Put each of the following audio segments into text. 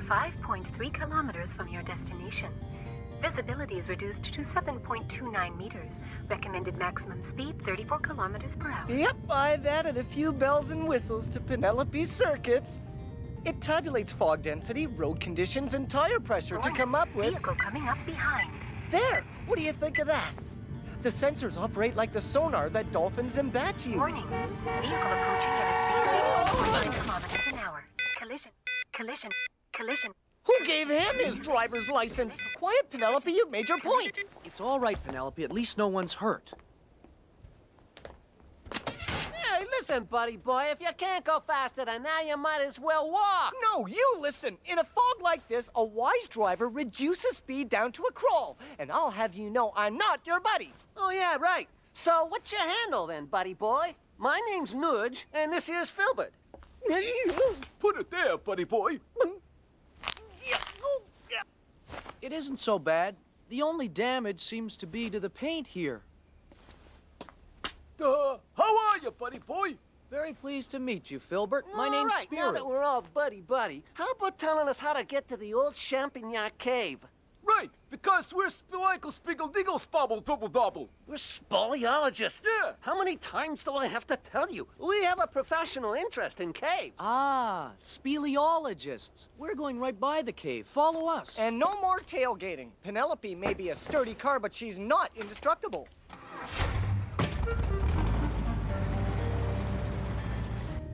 5.3 kilometers from your destination. Visibility is reduced to 7.29 meters. Recommended maximum speed 34 kilometers per hour. Yep, I've added a few bells and whistles to Penelope's circuits. It tabulates fog density, road conditions, and tire pressure to come up with... Vehicle coming up behind. There! What do you think of that? The sensors operate like the sonar that dolphins and bats use. Warning. Vehicle approaching at a speed of 8.9 kilometers an hour. Collision. Collision. Collision. Who gave him his driver's license? Quiet, Penelope, you've made your point. It's all right, Penelope. At least no one's hurt. Hey, listen, buddy boy. If you can't go faster than that, you might as well walk. No, you listen. In a fog like this, a wise driver reduces speed down to a crawl. And I'll have you know I'm not your buddy. Oh, yeah, right. So what's your handle then, buddy boy? My name's Nudge, and this here's Filbert. Put it there, buddy boy. It isn't so bad. The only damage seems to be to the paint here. How are you, buddy boy? Very pleased to meet you, Filbert. My name's All right, now that Spirou. we're all buddy-buddy, how about telling us how to get to the old Champignon Cave? Right, because we're Spilikle Spiggle Diggle Spobble Double Double. We're speleologists. Yeah. How many times do I have to tell you? We have a professional interest in caves. Ah, speleologists. We're going right by the cave. Follow us. And no more tailgating. Penelope may be a sturdy car, but she's not indestructible.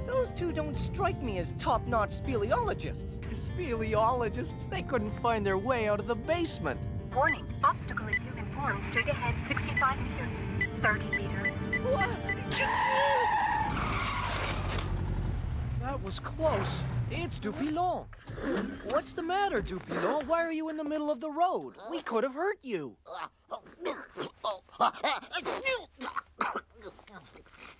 Those two don't strike me as top-notch speleologists. Speleologists, they couldn't find their way out of the basement. Warning. Obstacle in view and form straight ahead 65 meters. 30 meters. What? That was close. It's Dupilon. What's the matter, Dupilon? Why are you in the middle of the road? We could have hurt you.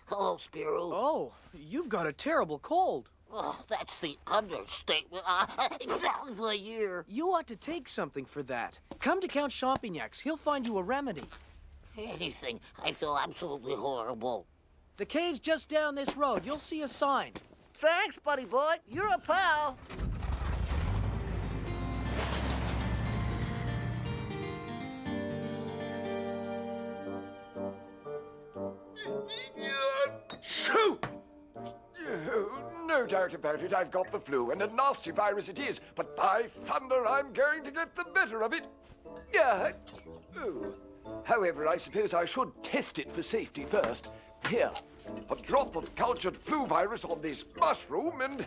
Hello, Spirou. Oh, you've got a terrible cold. Oh, that's the understatement of the year. You ought to take something for that. Come to Count Champignac's. He'll find you a remedy. Anything. I feel absolutely horrible. The cave's just down this road. You'll see a sign. Thanks, buddy boy. You're a pal. Shoo! No doubt about it, I've got the flu, and a nasty virus it is, but by thunder, I'm going to get the better of it. Yeah. Oh. However, I suppose I should test it for safety first. Here, a drop of cultured flu virus on this mushroom, and